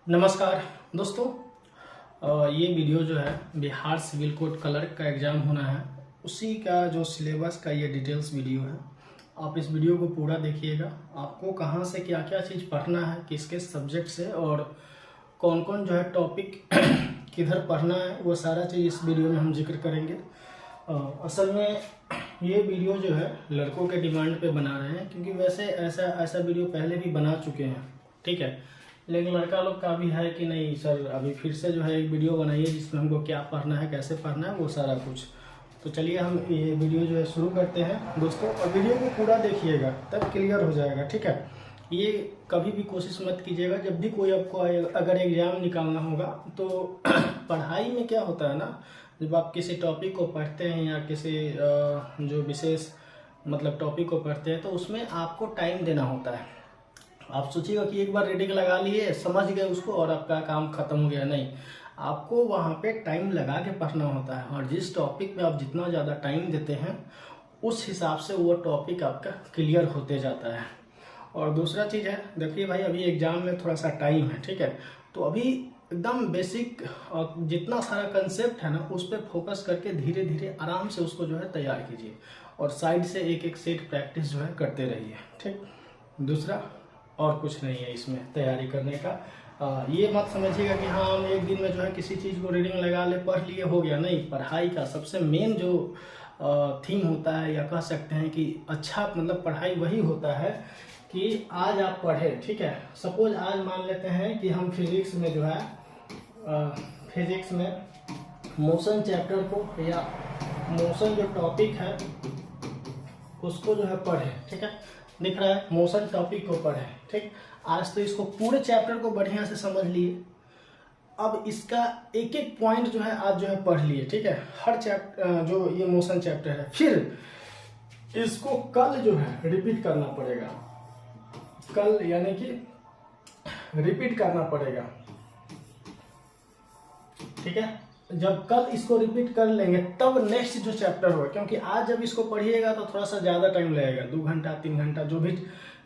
नमस्कार दोस्तों। ये वीडियो जो है बिहार सिविल कोड क्लर्क का एग्ज़ाम होना है, उसी का जो सिलेबस का ये डिटेल्स वीडियो है। आप इस वीडियो को पूरा देखिएगा। आपको कहाँ से क्या क्या चीज़ पढ़ना है, किसके सब्जेक्ट से और कौन कौन जो है टॉपिक किधर पढ़ना है, वो सारा चीज़ इस वीडियो में हम जिक्र करेंगे। असल में ये वीडियो जो है लड़कों के डिमांड पे बना रहे हैं, क्योंकि वैसे ऐसा वीडियो पहले भी बना चुके हैं, ठीक है। लेकिन लड़का लोग का भी है कि नहीं सर, अभी फिर से जो है एक वीडियो बनाइए जिसमें हमको क्या पढ़ना है, कैसे पढ़ना है, वो सारा कुछ। तो चलिए हम ये वीडियो जो है शुरू करते हैं दोस्तों, और वीडियो को पूरा देखिएगा तब क्लियर हो जाएगा, ठीक है। ये कभी भी कोशिश मत कीजिएगा, जब भी कोई आपको अगर एग्जाम निकालना होगा तो पढ़ाई में क्या होता है ना, जब आप किसी टॉपिक को पढ़ते हैं या किसी जो विशेष मतलब टॉपिक को पढ़ते हैं तो उसमें आपको टाइम देना होता है। आप सोचिएगा कि एक बार रीडिंग लगा लिए, समझ गए उसको और आपका काम खत्म हो गया, नहीं। आपको वहाँ पे टाइम लगा के पढ़ना होता है, और जिस टॉपिक में आप जितना ज़्यादा टाइम देते हैं उस हिसाब से वो टॉपिक आपका क्लियर होते जाता है। और दूसरा चीज़ है, देखिए भाई अभी एग्जाम में थोड़ा सा टाइम है, ठीक है। तो अभी एकदम बेसिक जितना सारा कंसेप्ट है ना उस पर फोकस करके धीरे धीरे आराम से उसको जो है तैयार कीजिए, और साइड से एक एक सेट प्रैक्टिस जो है करते रहिए, ठीक। दूसरा और कुछ नहीं है इसमें तैयारी करने का। ये मत समझिएगा कि हाँ हम एक दिन में जो है किसी चीज़ को रीडिंग लगा ले, पढ़ लिए, हो गया। नहीं, पढ़ाई का सबसे मेन जो थीम होता है, या कह सकते हैं कि अच्छा मतलब पढ़ाई वही होता है कि आज आप पढ़े, ठीक है। सपोज आज मान लेते हैं कि हम फिजिक्स में जो है फिजिक्स में मोशन चैप्टर को या मोशन जो टॉपिक है उसको जो है पढ़े, ठीक है। दिख रहा है, मोशन टॉपिक को पढ़े, ठीक। आज तो इसको पूरे चैप्टर को बढ़िया से समझ लिए। अब इसका एक एक पॉइंट जो है आज जो है पढ़ लिए, ठीक है। हर चैप्टर जो ये मोशन चैप्टर है, फिर इसको कल जो है रिपीट करना पड़ेगा। कल यानी कि रिपीट करना पड़ेगा, ठीक है। जब कल इसको रिपीट कर लेंगे तब नेक्स्ट जो चैप्टर होगा, क्योंकि आज जब इसको पढ़िएगा तो थोड़ा सा ज़्यादा टाइम लगेगा, 2 घंटा 3 घंटा जो भी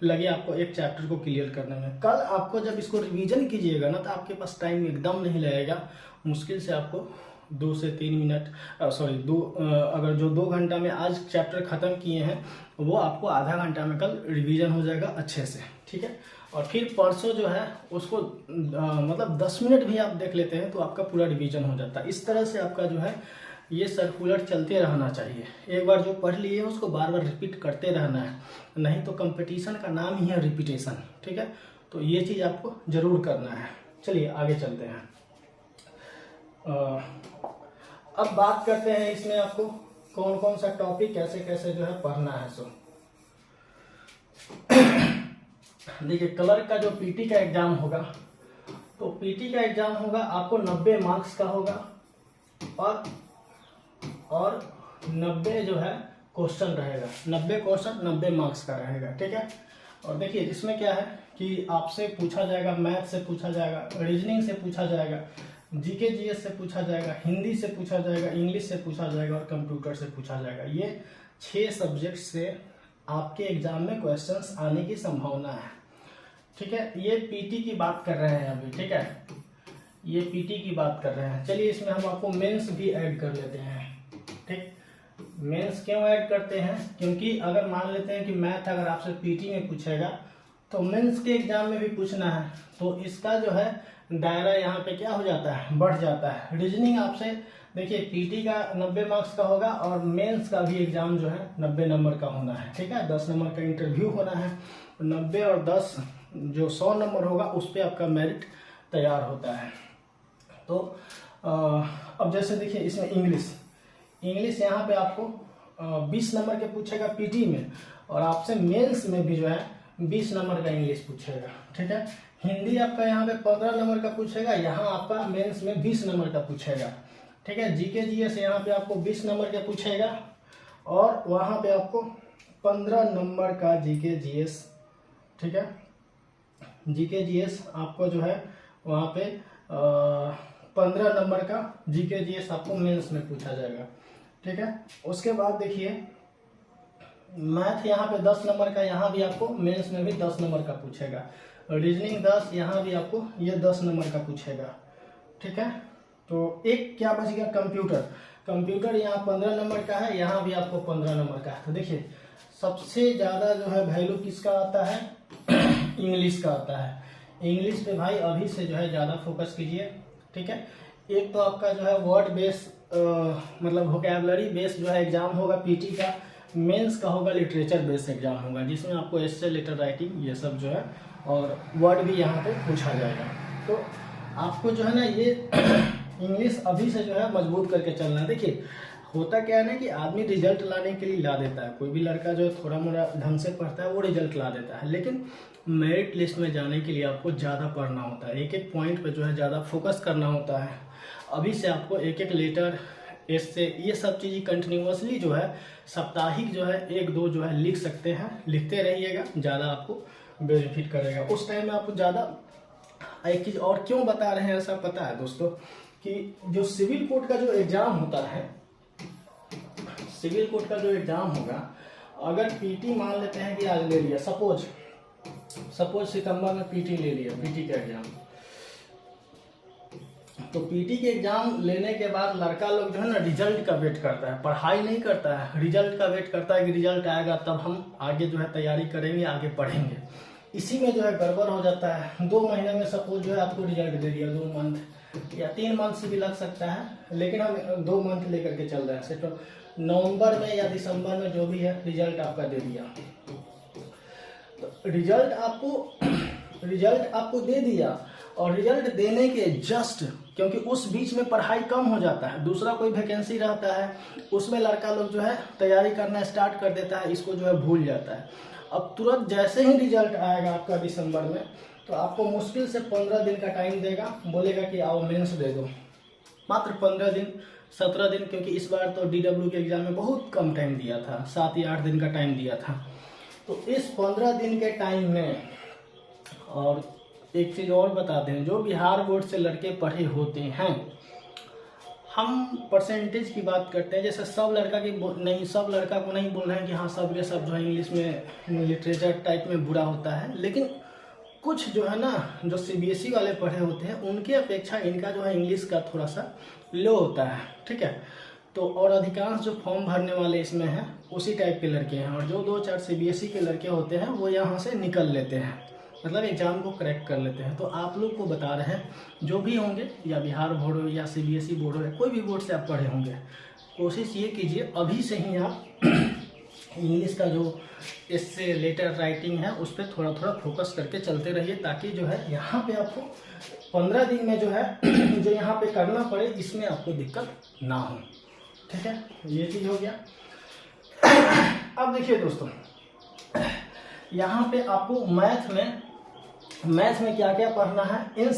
लगे आपको एक चैप्टर को क्लियर करने में। कल आपको जब इसको रिवीजन कीजिएगा ना तो आपके पास टाइम एकदम नहीं लगेगा, मुश्किल से आपको 2 से 3 मिनट अगर जो 2 घंटा में आज चैप्टर ख़त्म किए हैं वो आपको आधा घंटा में कल रिवीजन हो जाएगा अच्छे से, ठीक है। और फिर परसों जो है उसको मतलब 10 मिनट भी आप देख लेते हैं तो आपका पूरा रिवीजन हो जाता है। इस तरह से आपका जो है ये सर्कुलर चलते रहना चाहिए। एक बार जो पढ़ लिए उसको बार बार रिपीट करते रहना है, नहीं तो कंपटीशन का नाम ही है रिपीटेशन, ठीक है। तो ये चीज़ आपको ज़रूर करना है। चलिए आगे चलते हैं। अब बात करते हैं इसमें आपको कौन कौन सा टॉपिक कैसे कैसे जो है पढ़ना है। सो देखिए, क्लर्क का जो पीटी का एग्जाम होगा, तो पीटी का एग्जाम होगा आपको 90 मार्क्स का होगा, और 90 जो है क्वेश्चन रहेगा। 90 क्वेश्चन 90 मार्क्स का रहेगा, ठीक है। और देखिए इसमें क्या है कि आपसे पूछा जाएगा, मैथ से पूछा जाएगा, रीजनिंग से पूछा जाएगा, जीके जीएस से पूछा जाएगा, हिंदी से पूछा जाएगा, इंग्लिश से पूछा जाएगा और कंप्यूटर से पूछा जाएगा। ये 6 सब्जेक्ट से आपके एग्जाम में क्वेश्चंस आने की संभावना है, ठीक है। ये पीटी की बात कर रहे हैं अभी, ठीक है। ये पीटी की बात कर रहे हैं। चलिए इसमें हम आपको मेंस भी ऐड कर लेते हैं, ठीक। मेंस क्यों ऐड करते हैं, क्योंकि अगर मान लेते हैं कि मैथ अगर आपसे पीटी में पूछेगा तो मेंस के एग्जाम में भी पूछना है, तो इसका जो है दायरा यहाँ पे क्या हो जाता है, बढ़ जाता है। रीजनिंग आपसे देखिए पीटी का 90 मार्क्स का होगा, और मेंस का भी एग्जाम जो है 90 नंबर का होना है, ठीक है। 10 नंबर का इंटरव्यू होना है, 90 और 10 जो 100 नंबर होगा उस पर आपका मेरिट तैयार होता है। तो अब जैसे देखिए इसमें इंग्लिश यहाँ पे आपको 20 नंबर के पूछेगा पीटी में, और आपसे मेंस में भी जो है 20 नंबर का इंग्लिश पूछेगा, ठीक है। हिंदी आपका यहाँ पे 15 नंबर का पूछेगा, यहाँ आपका मेंस में 20 नंबर का पूछेगा, ठीक है। जीके जीएस यहाँ पे आपको 20 नंबर का पूछेगा, और वहाँ पे आपको 15 नंबर का जीके जीएस, ठीक है। जीके जीएस आपको जो है वहाँ पे 15 नंबर का जीके जीएस आपको मेंस में पूछा जाएगा, ठीक है। उसके बाद देखिए मैथ यहाँ पे 10 नंबर का, यहाँ भी आपको मेंस में भी 10 नंबर का पूछेगा। रीजनिंग 10, यहाँ भी आपको ये 10 नंबर का पूछेगा, ठीक है। तो एक क्या बच गया, कंप्यूटर यहाँ 15 नंबर का है, यहाँ भी आपको 15 नंबर का है। तो देखिए सबसे ज़्यादा जो है वैल्यू किसका आता है, इंग्लिश का आता है। इंग्लिश पे भाई अभी से जो है ज़्यादा फोकस कीजिए, ठीक है। एक तो आपका जो है वर्ड बेस मतलब वोकैबुलरी बेस जो है एग्जाम होगा पीटी का, मेंस का होगा लिटरेचर बेस एग्जाम होगा, जिसमें आपको एस्से, लेटर राइटिंग ये सब जो है और वर्ड भी यहाँ पे पूछा जाएगा। तो आपको जो है ना ये इंग्लिश अभी से जो है मजबूत करके चलना है। देखिए होता क्या है ना कि आदमी रिजल्ट लाने के लिए ला देता है, कोई भी लड़का जो थोड़ा मोड़ा ढंग से पढ़ता है वो रिजल्ट ला देता है, लेकिन मेरिट लिस्ट में जाने के लिए आपको ज़्यादा पढ़ना होता है, एक एक पॉइंट पे जो है ज़्यादा फोकस करना होता है। अभी से आपको एक एक लेटर, एस्से, ये सब चीज़ कंटिन्यूअसली जो है साप्ताहिक जो है 1-2 जो है लिख सकते हैं, लिखते रहिएगा, ज़्यादा आपको बेनिफिट करेगा। उस टाइम में आपको ज़्यादा, एक चीज़ और क्यों बता रहे हैं ऐसा पता है दोस्तों, कि जो सिविल कोर्ट का जो एग्ज़ाम होता है, सिविल कोर्ट का जो एग्ज़ाम होगा, अगर पीटी मान लेते हैं कि आज ले लिया, सपोज सितंबर में पीटी ले लिया, पीटी का एग्ज़ाम, तो पीटी के एग्जाम लेने के बाद लड़का लोग जो है ना रिजल्ट का वेट करता है, पढ़ाई नहीं करता है, रिजल्ट का वेट करता है कि रिजल्ट आएगा तब हम आगे जो है तैयारी करेंगे, आगे पढ़ेंगे। इसी में जो है गड़बड़ हो जाता है। 2 महीने में सपोज जो है आपको रिजल्ट दे दिया, 2 मंथ या 3 मंथ से भी लग सकता है, लेकिन हम 2 मंथ लेकर के चल रहे हैं। तो नवंबर में या दिसंबर में जो भी है रिजल्ट आपका दे दिया, तो रिजल्ट आपको दे दिया, और रिजल्ट देने के जस्ट, क्योंकि उस बीच में पढ़ाई कम हो जाता है, दूसरा कोई वैकेंसी रहता है, उसमें लड़का लोग जो है तैयारी करना स्टार्ट कर देता है, इसको जो है भूल जाता है। अब तुरंत जैसे ही रिजल्ट आएगा आपका दिसंबर में, तो आपको मुश्किल से 15 दिन का टाइम देगा, बोलेगा कि आओ मेंस दे दो, मात्र 15 दिन 17 दिन, क्योंकि इस बार तो DW के एग्जाम में बहुत कम टाइम दिया था, 7 या 8 दिन का टाइम दिया था। तो इस 15 दिन के टाइम में, और एक चीज़ और बताते हैं, जो बिहार बोर्ड से लड़के पढ़े होते हैं, हम परसेंटेज की बात करते हैं, जैसे सब लड़का की नहीं, सब लड़का को नहीं बोल रहे हैं कि हाँ सब के सब जो है इंग्लिश में लिटरेचर टाइप में बुरा होता है, लेकिन कुछ जो है ना जो CBSE वाले पढ़े होते हैं उनकी अपेक्षा इनका जो है इंग्लिश का थोड़ा सा लो होता है, ठीक है। तो और अधिकांश जो फॉर्म भरने वाले इसमें हैं उसी टाइप के लड़के हैं, और जो 2-4 CBSE के लड़के होते हैं वो यहाँ से निकल लेते हैं, मतलब एग्जाम को क्रैक कर लेते हैं। तो आप लोग को बता रहे हैं, जो भी होंगे, या बिहार बोर्ड हो या CBSE बोर्ड हो या कोई भी बोर्ड से आप पढ़े होंगे, कोशिश ये कीजिए अभी से ही आप इंग्लिश का जो इससे लेटर राइटिंग है उस पर थोड़ा थोड़ा फोकस करके चलते रहिए, ताकि जो है यहाँ पे आपको 15 दिन में जो है जो यहाँ पे करना पड़े, इसमें आपको दिक्कत ना हो, ठीक है। ये चीज़ हो गया। अब देखिए दोस्तों, यहाँ पे आपको मैथ में क्या क्या पढ़ना है, इन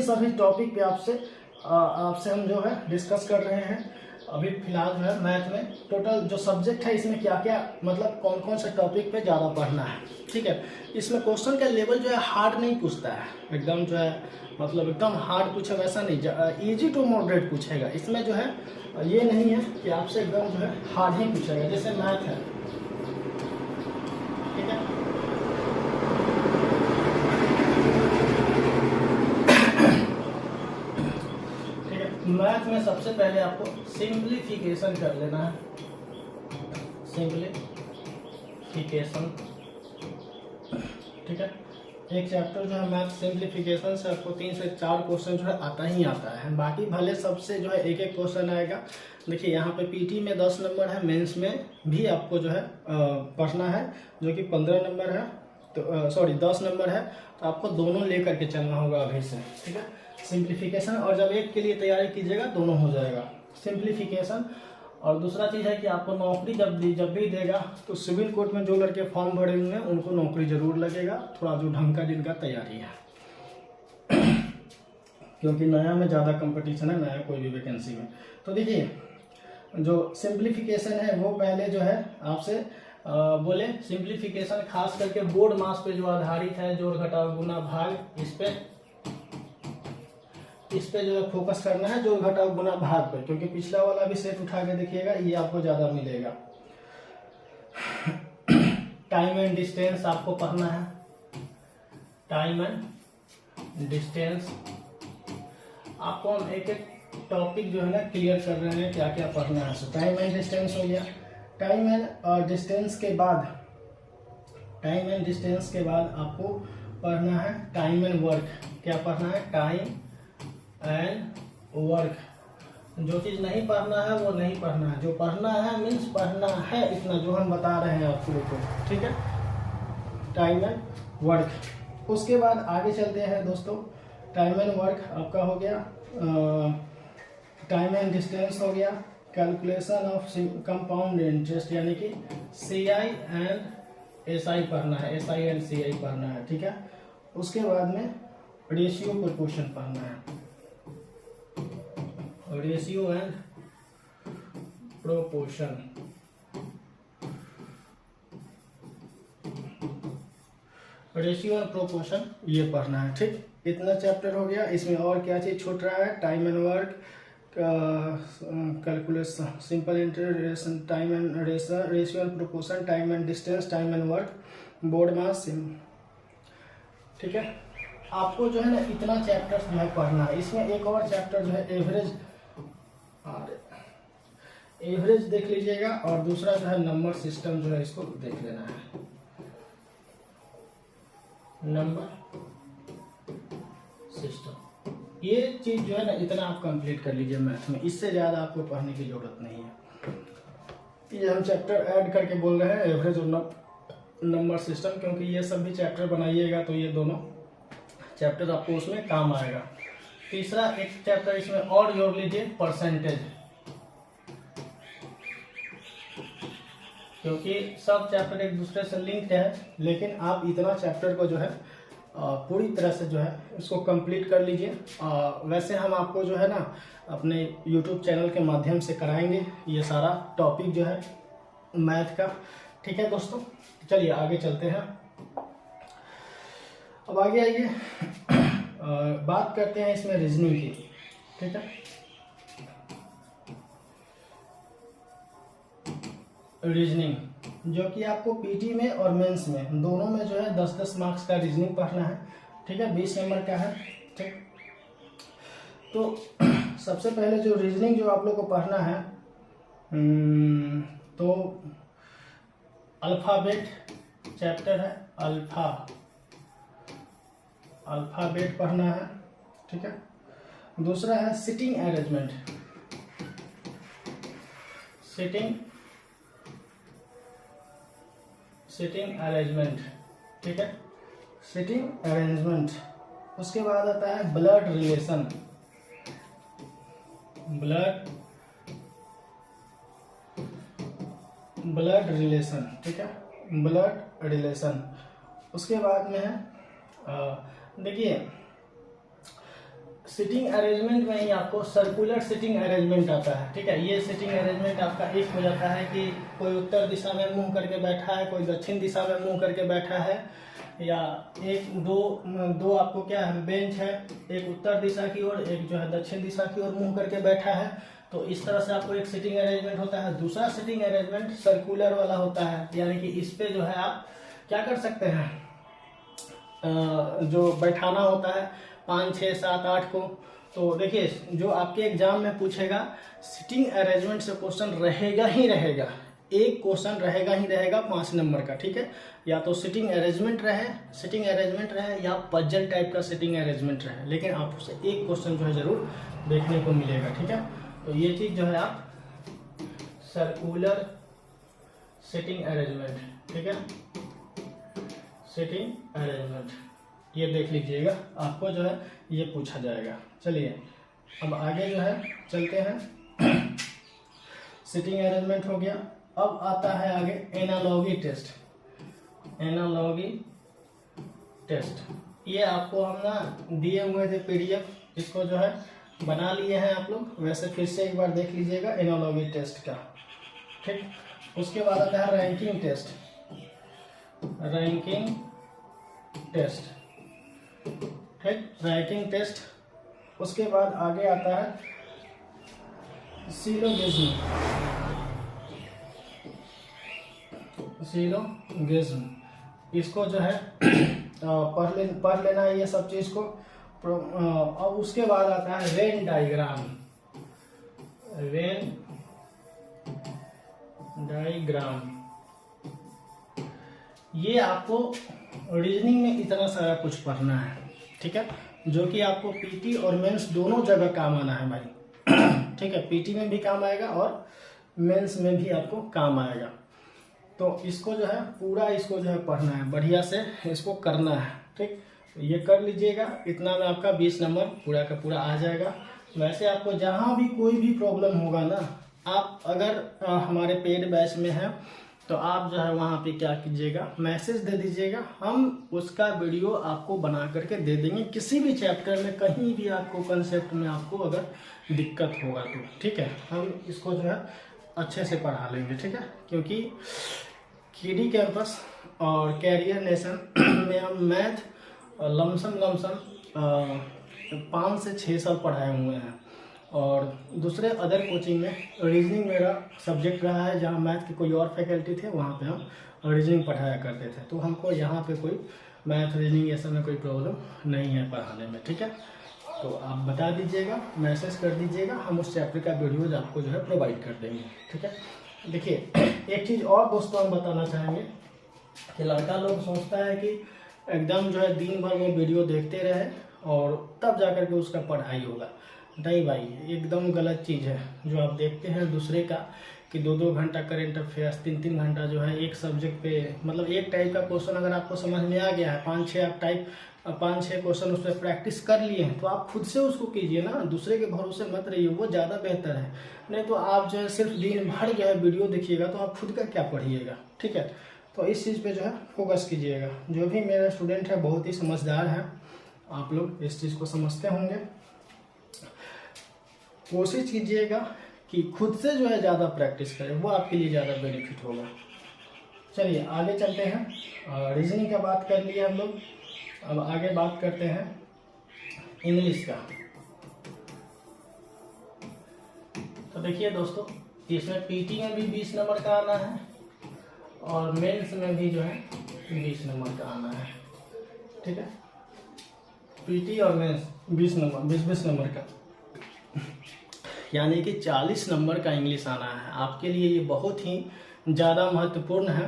सभी टॉपिक पे आपसे हम जो है डिस्कस कर रहे हैं। अभी फिलहाल जो है मैथ में टोटल जो सब्जेक्ट है, इसमें क्या क्या, मतलब कौन कौन से टॉपिक पे ज़्यादा पढ़ना है, ठीक है। इसमें क्वेश्चन का लेवल जो है हार्ड नहीं पूछता है, एकदम जो है मतलब एकदम हार्ड पूछे वैसा नहीं, इजी टू मॉडरेट पूछेगा। इसमें जो है ये नहीं है कि आपसे एकदम जो है हार्ड ही पूछेगा, जैसे मैथ है, ठीक है। मैथ में सबसे पहले आपको सिंप्लीफिकेशन कर लेना है, सिंप्लीफिकेशन, ठीक है। एक चैप्टर जो है मैथ सिंप्लीफिकेशन से आपको 3 से 4 क्वेश्चन जो है आता है, बाकी भले सबसे जो है एक एक क्वेश्चन आएगा। देखिए यहाँ पे पीटी में 10 नंबर है, मेंस में भी आपको जो है पढ़ना है, जो कि 15 नंबर है, तो सॉरी 10 नंबर है, तो आपको दोनों लेकर के चलना होगा अभी से, ठीक है। सिंप्लीफिकेशन, और जब एक के लिए तैयारी कीजिएगा दोनों हो जाएगा, सिंप्लीफिकेशन। और दूसरा चीज़ है कि आपको नौकरी जब भी देगा, तो सिविल कोर्ट में जो लड़के फॉर्म भरे हुए हैं उनको नौकरी जरूर लगेगा, थोड़ा जो ढंग का जिनका तैयारी है, क्योंकि नया में ज़्यादा कंपटीशन है, नया कोई भी वैकेंसी में। तो देखिए जो सिंप्लीफिकेशन है वो पहले जो है आपसे बोले, सिंप्लीफिकेशन खास करके बोर्ड मास पे जो आधारित है, जोड़ घटाव गुना भाग, इस पे जो है फोकस करना है, जोड़ घटाव गुना भाग पे, क्योंकि पिछला वाला भी सेट उठा के देखिएगा, ये आपको ज्यादा मिलेगा। टाइम एंड डिस्टेंस आपको पढ़ना है, टाइम एंड डिस्टेंस। आपको हम एक एक टॉपिक जो है ना क्लियर कर रहे हैं क्या क्या पढ़ना है। सो टाइम एंड डिस्टेंस हो गया। टाइम एंड डिस्टेंस के बाद आपको पढ़ना है टाइम एंड वर्क। क्या पढ़ना है? Time and work. जो चीज़ नहीं पढ़ना है वो नहीं पढ़ना है, जो पढ़ना है मीन्स पढ़ना है इतना जो हम बता रहे हैं आपको को, ठीक है। Time and work. उसके बाद आगे चलते हैं दोस्तों। टाइम एंड वर्क आपका हो गया, टाइम एंड डिस्टेंस हो गया, कैलकुलेशन ऑफ कंपाउंड इंटरेस्ट यानी कि CI एंड SI पढ़ना है, SI एंड CI पढ़ना है, ठीक है। उसके बाद में रेशियो प्रोपोर्शन पढ़ना है, ratio and proportion. Ratio and proportion ये पढ़ना है, ठीक। इतना चैप्टर हो गया। इसमें और क्या चीज छूट रहा है? Time and work, calculation, simple interaction, time and ratio and proportion, time and distance, time and work, board mass, ठीक है। आपको जो है ना इतना चैप्टर जो है पढ़ना है। इसमें एक और चैप्टर जो है एवरेज देख लीजिएगा, और दूसरा जो है नंबर सिस्टम जो है इसको देख लेना है। नंबर सिस्टम ये चीज जो है ना इतना आप कंप्लीट कर लीजिए मैथ में, इससे ज्यादा आपको पढ़ने की जरूरत नहीं है। ये हम चैप्टर ऐड करके बोल रहे हैं, एवरेज और नंबर सिस्टम, क्योंकि ये सब भी चैप्टर बनाइएगा तो ये दोनों चैप्टर आपको उसमें काम आएगा। तीसरा एक चैप्टर इसमें और जोड़ लीजिए, परसेंटेज, क्योंकि सब चैप्टर एक दूसरे से लिंक्ड है, लेकिन आप इतना चैप्टर को जो है पूरी तरह से जो है इसको कंप्लीट कर लीजिए। वैसे हम आपको जो है ना अपने YouTube चैनल के माध्यम से कराएंगे ये सारा टॉपिक जो है मैथ का, ठीक है दोस्तों। चलिए आगे चलते हैं। अब आगे आइए, बात करते हैं इसमें रीजनिंग की, ठीक है। रीजनिंग जो कि आपको पीटी में और मेंस में दोनों में जो है 10-10 मार्क्स का रीजनिंग पढ़ना है, ठीक है। 20 नंबर का है, ठीक। तो सबसे पहले जो रीजनिंग जो आप लोग को पढ़ना है, तो अल्फाबेट चैप्टर है, अल्फाबेट पढ़ना है, ठीक है। दूसरा है सिटिंग अरेंजमेंट, सिटिंग अरेंजमेंट, ठीक है, सिटिंग अरेंजमेंट। उसके बाद आता है ब्लड रिलेशन, ब्लड रिलेशन, ठीक है, ब्लड रिलेशन। उसके बाद में है देखिए सिटिंग अरेंजमेंट में ही आपको सर्कुलर सिटिंग अरेंजमेंट आता है, ठीक है। ये सिटिंग अरेंजमेंट आपका एक हो जाता है कि कोई उत्तर दिशा में मुंह करके बैठा है, कोई दक्षिण दिशा में मुंह करके बैठा है, या एक दो आपको क्या है बेंच है, एक उत्तर दिशा की ओर, एक जो है दक्षिण दिशा की ओर मुंह करके बैठा है। तो इस तरह से आपको एक सिटिंग अरेंजमेंट होता है। दूसरा सिटिंग अरेंजमेंट सर्कुलर वाला होता है, यानी कि इस पे जो है आप क्या कर सकते हैं, जो बैठाना होता है 5, 6, 7, 8 को। तो देखिए जो आपके एग्जाम में पूछेगा सिटिंग अरेंजमेंट से क्वेश्चन रहेगा ही रहेगा, एक क्वेश्चन रहेगा ही रहेगा 5 नंबर का, ठीक है। या तो सिटिंग अरेंजमेंट रहे या पजल टाइप का सिटिंग अरेंजमेंट रहे, लेकिन आपसे एक क्वेश्चन जो है जरूर देखने को मिलेगा, ठीक है। तो ये चीज जो है आप सर्कुलर सिटिंग अरेंजमेंट, ठीक है, सिटिंग अरेंजमेंट ये देख लीजिएगा, आपको जो है ये पूछा जाएगा। चलिए अब आगे जो है चलते हैं। सिटिंग अरेंजमेंट हो गया। अब आता है आगे एनालॉगी टेस्ट। ये आपको हम ना दिए हुए थे PDF, इसको जो है बना लिए हैं आप लोग, वैसे फिर से एक बार देख लीजिएगा एनालॉगी टेस्ट का, ठीक। उसके बाद आता है रैंकिंग टेस्ट, ठीक, रैंकिंग टेस्ट। उसके बाद आगे आता है सिलोगिज्म। इसको जो है पढ़ लेना है ये सब चीज को। अब उसके बाद आता है वेन डायग्राम। वेन डायग्राम ये आपको रीजनिंग में इतना सारा कुछ पढ़ना है, ठीक है, जो कि आपको पीटी और मेंस दोनों जगह काम आना है भाई। ठीक है, पीटी में भी काम आएगा और मेंस में भी आपको काम आएगा। तो इसको जो है पूरा इसको जो है पढ़ना है, बढ़िया से इसको करना है। ठीक, ये कर लीजिएगा, इतना में आपका 20 नंबर पूरा का पूरा आ जाएगा। वैसे आपको जहाँ भी कोई भी प्रॉब्लम होगा ना, आप अगर हमारे पेड बैच में हैं तो आप जो है वहाँ पे क्या कीजिएगा, मैसेज दे दीजिएगा, हम उसका वीडियो आपको बना करके दे देंगे। किसी भी चैप्टर में कहीं भी आपको कंसेप्ट में आपको अगर दिक्कत होगा तो ठीक है, हम इसको जो है अच्छे से पढ़ा लेंगे। ठीक है, क्योंकि केडी कैंपस और कैरियर नेशन में हम मैथ लमसम 5 से 6 साल पढ़ाए हुए हैं, और दूसरे अदर कोचिंग में रीजनिंग मेरा सब्जेक्ट रहा है, जहाँ मैथ के कोई और फैकल्टी थे वहाँ पे हम रीजनिंग पढ़ाया करते थे। तो हमको यहाँ पे कोई मैथ रीजनिंग ये सब में कोई प्रॉब्लम नहीं है पढ़ाने में। ठीक है, तो आप बता दीजिएगा, मैसेज कर दीजिएगा, हम उस चैप्टर का वीडियोज आपको जो है प्रोवाइड कर देंगे। ठीक है, देखिए एक चीज़ और दोस्तों हम बताना चाहेंगे कि लड़का लोग सोचता है कि एकदम जो है दिन भर वो वीडियो देखते रहे और तब जाकर के उसका पढ़ाई होगा। नहीं भाई, एकदम गलत चीज़ है जो आप देखते हैं दूसरे का, कि 2-2 घंटा करेंट अफेयर्स, 3-3 घंटा जो है एक सब्जेक्ट पे, मतलब एक टाइप का क्वेश्चन अगर आपको समझ में आ गया है, 5-6 क्वेश्चन उस पर प्रैक्टिस कर लिए हैं, तो आप खुद से उसको कीजिए ना, दूसरे के भरोसे मत रहिए, वो ज़्यादा बेहतर है। नहीं तो आप जो है सिर्फ दिन भर जो है वीडियो देखिएगा तो आप खुद का क्या पढ़िएगा। ठीक है, तो इस चीज़ पे जो है फोकस कीजिएगा। जो भी मेरा स्टूडेंट है बहुत ही समझदार है, आप लोग इस चीज़ को समझते होंगे। कोशिश कीजिएगा कि खुद से जो है ज़्यादा प्रैक्टिस करें, वो आपके लिए ज़्यादा बेनिफिट होगा। चलिए आगे चलते हैं। रीजनिंग का बात कर लिया हम लोग, अब आगे बात करते हैं इंग्लिश का। तो देखिए दोस्तों, इसमें पीटी में भी 20 नंबर का आना है और मेंस में भी जो है 20 नंबर का आना है। ठीक है, पीटी और मेंस 20 नंबर का, यानी कि 40 नंबर का इंग्लिश आना है। आपके लिए ये बहुत ही ज़्यादा महत्वपूर्ण है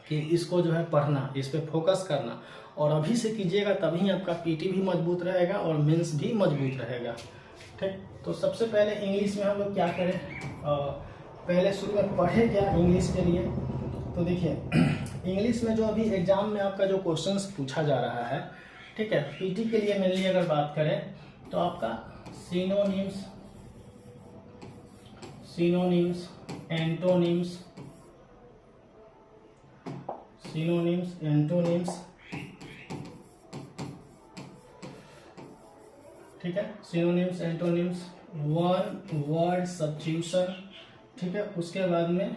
कि इसको जो है पढ़ना, इस पे फोकस करना, और अभी से कीजिएगा तभी आपका पीटी भी मजबूत रहेगा और मेंस भी मजबूत रहेगा। ठीक, तो सबसे पहले इंग्लिश में हम लोग क्या करें, पहले शुरू में पढ़े क्या इंग्लिश के लिए। तो देखिए इंग्लिश में जो अभी एग्जाम में आपका जो क्वेश्चंस पूछा जा रहा है, ठीक है, पीटी के लिए मेनली अगर बात करें तो आपका सिनोनिम्स, एंटोनिम्स, ठीक है, synonyms, antonyms, one word substitution. ठीक है, उसके बाद में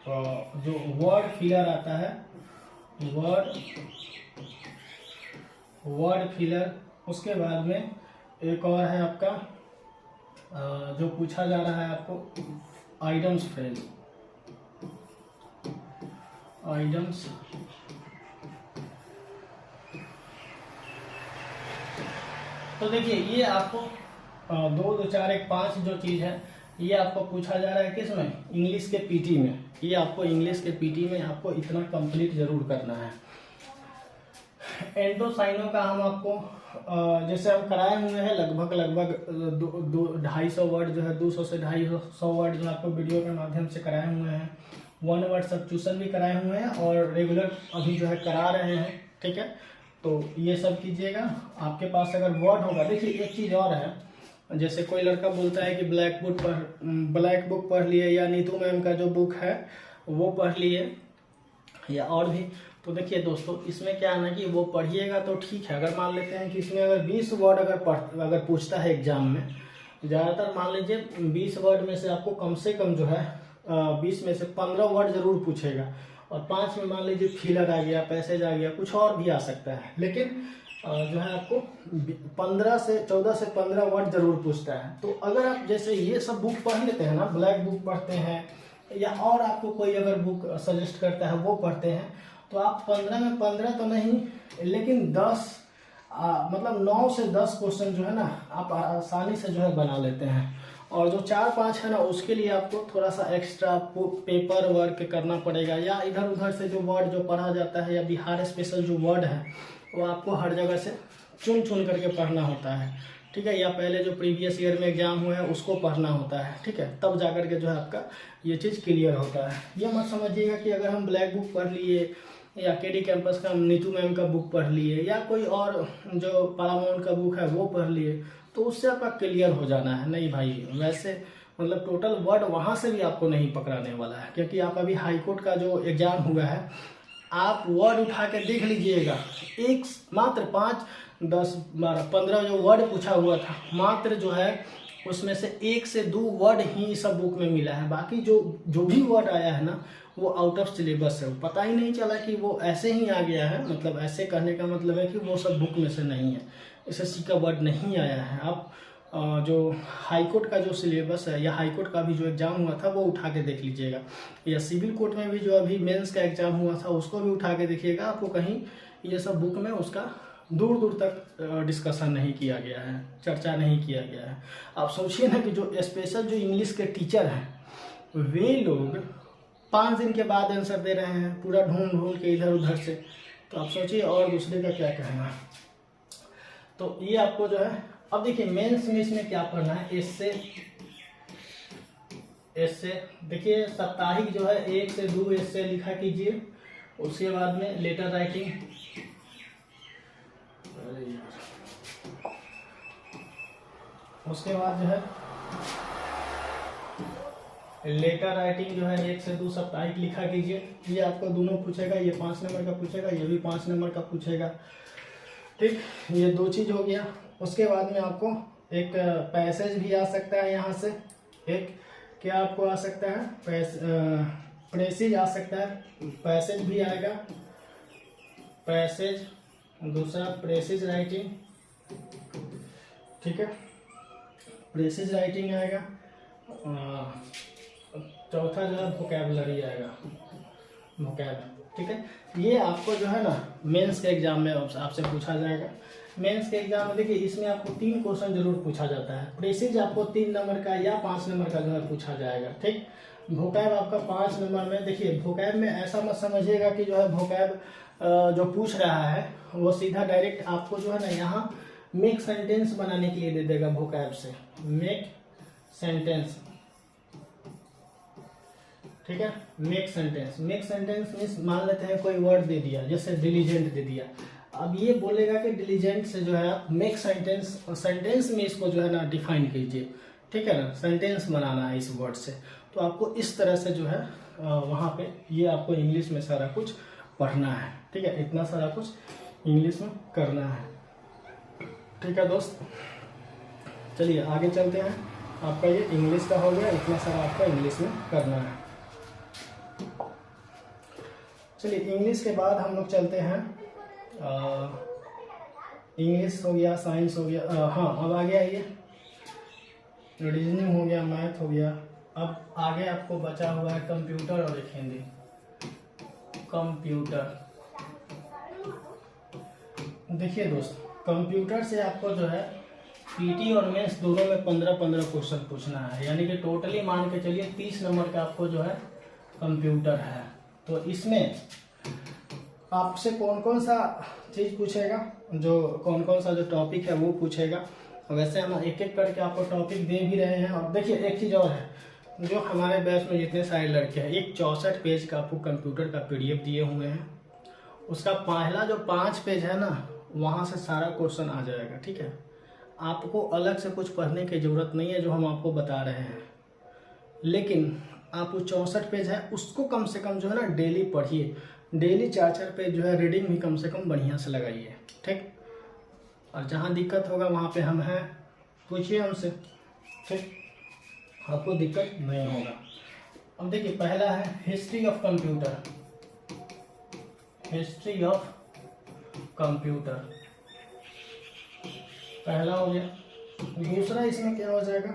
जो वर्ड फिलर आता है, वर्ड फिलर। उसके बाद में एक और है आपका जो पूछा जा रहा है आपको, आइडम्स फ्रेज, आइडम्स। तो देखिए ये आपको 2, 2, 4, 1, 5 जो चीज़ है ये आपको पूछा जा रहा है किसमें, इंग्लिश के पीटी में। ये आपको इंग्लिश के पीटी में आपको इतना कंप्लीट जरूर करना है। एंटो साइनो का हम आपको जैसे हम कराए हुए हैं लगभग 250 वर्ड जो है, 200 से 250 वर्ड जो आपको वीडियो के माध्यम से कराए हुए हैं। 1 वर्ड सब्स्टिट्यूशन भी कराए हुए हैं और रेगुलर अभी जो है करा रहे हैं। ठीक है, तो ये सब कीजिएगा। आपके पास अगर वर्ड होगा, देखिए एक चीज़ और है, जैसे कोई लड़का बोलता है कि ब्लैक बुक पढ़ लिए, या नीतू मैम का जो बुक है वो पढ़ लिए, या और भी। तो देखिए दोस्तों, इसमें क्या है ना कि वो पढ़िएगा तो ठीक है। अगर मान लेते हैं कि इसमें अगर 20 वर्ड अगर पूछता है एग्जाम में, ज़्यादातर मान लीजिए 20 वर्ड में से आपको कम से कम जो है 20 में से 15 वर्ड जरूर पूछेगा, और 5 में मान लीजिए फिलर आ गया, पैसेज आ गया, कुछ और भी आ सकता है। लेकिन जो है आपको 14 से 15 वर्ड जरूर पूछता है। तो अगर आप जैसे ये सब बुक पढ़ लेते हैं ना, ब्लैक बुक पढ़ते हैं, या और आपको कोई अगर बुक सजेस्ट करता है वो पढ़ते हैं, तो आप 15 में 15 तो नहीं, लेकिन 10 मतलब 9 से 10 क्वेश्चन जो है ना आप आसानी से जो है बना लेते हैं। और जो 4-5 है ना उसके लिए आपको थोड़ा सा एक्स्ट्रा पेपर वर्क करना पड़ेगा, या इधर उधर से जो वर्ड जो पढ़ा जाता है या बिहार स्पेशल जो वर्ड है वो आपको हर जगह से चुन चुन करके पढ़ना होता है, ठीक है। या पहले जो प्रीवियस ईयर में एग्जाम हुआ है उसको पढ़ना होता है, ठीक है, तब जा करके जो है आपका ये चीज़ क्लियर होता है। ये मत समझिएगा कि अगर हम ब्लैक बुक पढ़ लिए या केडी कैंपस का नीतू मैम का बुक पढ़ लिए या कोई और जो पारामाउंट का बुक है वो पढ़ लिए तो उससे आपका क्लियर हो जाना है, नहीं भाई। वैसे मतलब टोटल वर्ड वहाँ से भी आपको नहीं पकड़ाने वाला है, क्योंकि आप अभी हाई कोर्ट का जो एग्जाम हुआ है आप वर्ड उठा के देख लीजिएगा, एक मात्र 5, 10, 12, 15 जो वर्ड पूछा हुआ था, मात्र जो है उसमें से 1 से 2 वर्ड ही सब बुक में मिला है। बाकी जो भी वर्ड आया है ना वो आउट ऑफ सिलेबस है, पता ही नहीं चला कि वो ऐसे ही आ गया है। मतलब ऐसे कहने का मतलब है कि वो सब बुक में से नहीं है, एसएससी का वर्ड नहीं आया है। आप जो हाई कोर्ट का जो सिलेबस है या हाई कोर्ट का भी जो एग्ज़ाम हुआ था वो उठा के देख लीजिएगा, या सिविल कोर्ट में भी जो अभी मेंस का एग्ज़ाम हुआ था उसको भी उठा के देखिएगा। आपको कहीं ये सब बुक में उसका दूर दूर तक डिस्कशन नहीं किया गया है, चर्चा नहीं किया गया है। आप सोचिए ना कि जो स्पेशल जो इंग्लिश के टीचर हैं वे लोग 5 दिन के बाद आंसर दे रहे हैं पूरा ढूंढ ढूंढ के इधर उधर से, तो आप सोचिए और दूसरे का क्या कहना। तो ये आपको जो है, अब देखिए मेंस में इसमें क्या पढ़ना है, एस्से देखिए साप्ताहिक जो है 1 से 2 एस्से लिखा कीजिए। उसके बाद में लेटर राइटिंग, उसके बाद जो है लेटर राइटिंग जो है 1 से 2 साप्ताहिक लिखा कीजिए। ये आपको दोनों पूछेगा, ये 5 नंबर का पूछेगा, ये भी 5 नंबर का पूछेगा, ठीक। ये 2 चीज हो गया। उसके बाद में आपको एक पैसेज भी आ सकता है, यहाँ से एक क्या आपको आ सकता है, प्रेसेज आ सकता है, पैसेज भी आएगा, पैसेज, दूसरा प्रेसेज राइटिंग, ठीक है, प्रेसेज राइटिंग आएगा। चौथा जो है वोकैबुलरी आएगा, वोकैब, ठीक है। ये आपको जो है ना मेंस के एग्जाम में आपसे पूछा जाएगा। मेंस के एग्जाम में देखिए इसमें आपको 3 क्वेश्चन जरूर पूछा जाता है। प्रेसिज आपको 3 नंबर का या 5 नंबर का जो है पूछा जाएगा, ठीक। वोकैब आपका 5 नंबर में। देखिए वोकैब में ऐसा मत समझिएगा कि जो है वोकैब जो पूछ रहा है वो सीधा डायरेक्ट आपको जो है ना यहाँ मेक सेंटेंस बनाने के लिए दे देगा। वोकैब से मेक सेंटेंस, ठीक है, make sentence. Make sentence means मान लेते हैं कोई वर्ड दे दिया, जैसे डिलीजेंट दे दिया, अब ये बोलेगा कि डिलीजेंट से जो है आप मेक सेंटेंस, सेंटेंस में इसको जो है ना डिफाइन कीजिए, ठीक है ना, सेंटेंस बनाना है इस वर्ड से। तो आपको इस तरह से जो है वहाँ पे ये आपको इंग्लिश में सारा कुछ पढ़ना है, ठीक है, इतना सारा कुछ इंग्लिश में करना है, ठीक है दोस्त। चलिए आगे चलते हैं। आपका ये इंग्लिश का हो गया, इतना सारा आपका इंग्लिश में करना है। चलिए इंग्लिश के बाद हम लोग चलते हैं, इंग्लिश हो गया, साइंस हो गया, हाँ अब आ गया ये रीजनिंग हो गया, मैथ हो गया। अब आगे आपको बचा हुआ है कंप्यूटर और एक हिंदी। कंप्यूटर, देखिए दोस्त कंप्यूटर से आपको जो है पीटी और मेंस दोनों में 15-15 क्वेश्चन पूछना है, यानी कि टोटली मान के चलिए 30 नंबर का आपको जो है कंप्यूटर है। तो इसमें आपसे कौन कौन सा चीज़ पूछेगा, जो कौन कौन सा जो टॉपिक है वो पूछेगा। वैसे हम एक एक करके आपको टॉपिक दे भी रहे हैं। और देखिए एक चीज़ और है, जो हमारे बैच में जितने सारे लड़के हैं, एक 64 पेज का आपको कंप्यूटर का पीडीएफ दिए हुए हैं। उसका पहला जो 5 पेज है ना, वहाँ से सारा क्वेश्चन आ जाएगा, ठीक है। आपको अलग से कुछ पढ़ने की ज़रूरत नहीं है जो हम आपको बता रहे हैं, लेकिन आप वो 64 पेज है उसको कम से कम जो है ना डेली पढ़िए। डेली 4-4 पेज जो है रीडिंग भी कम से कम बढ़िया से लगाइए, ठीक। और जहाँ दिक्कत होगा वहाँ पे हम हैं, पूछिए हमसे, ठीक, आपको दिक्कत नहीं होगा। अब देखिए पहला है history of computer, history of computer पहला हो गया। दूसरा इसमें क्या हो जाएगा,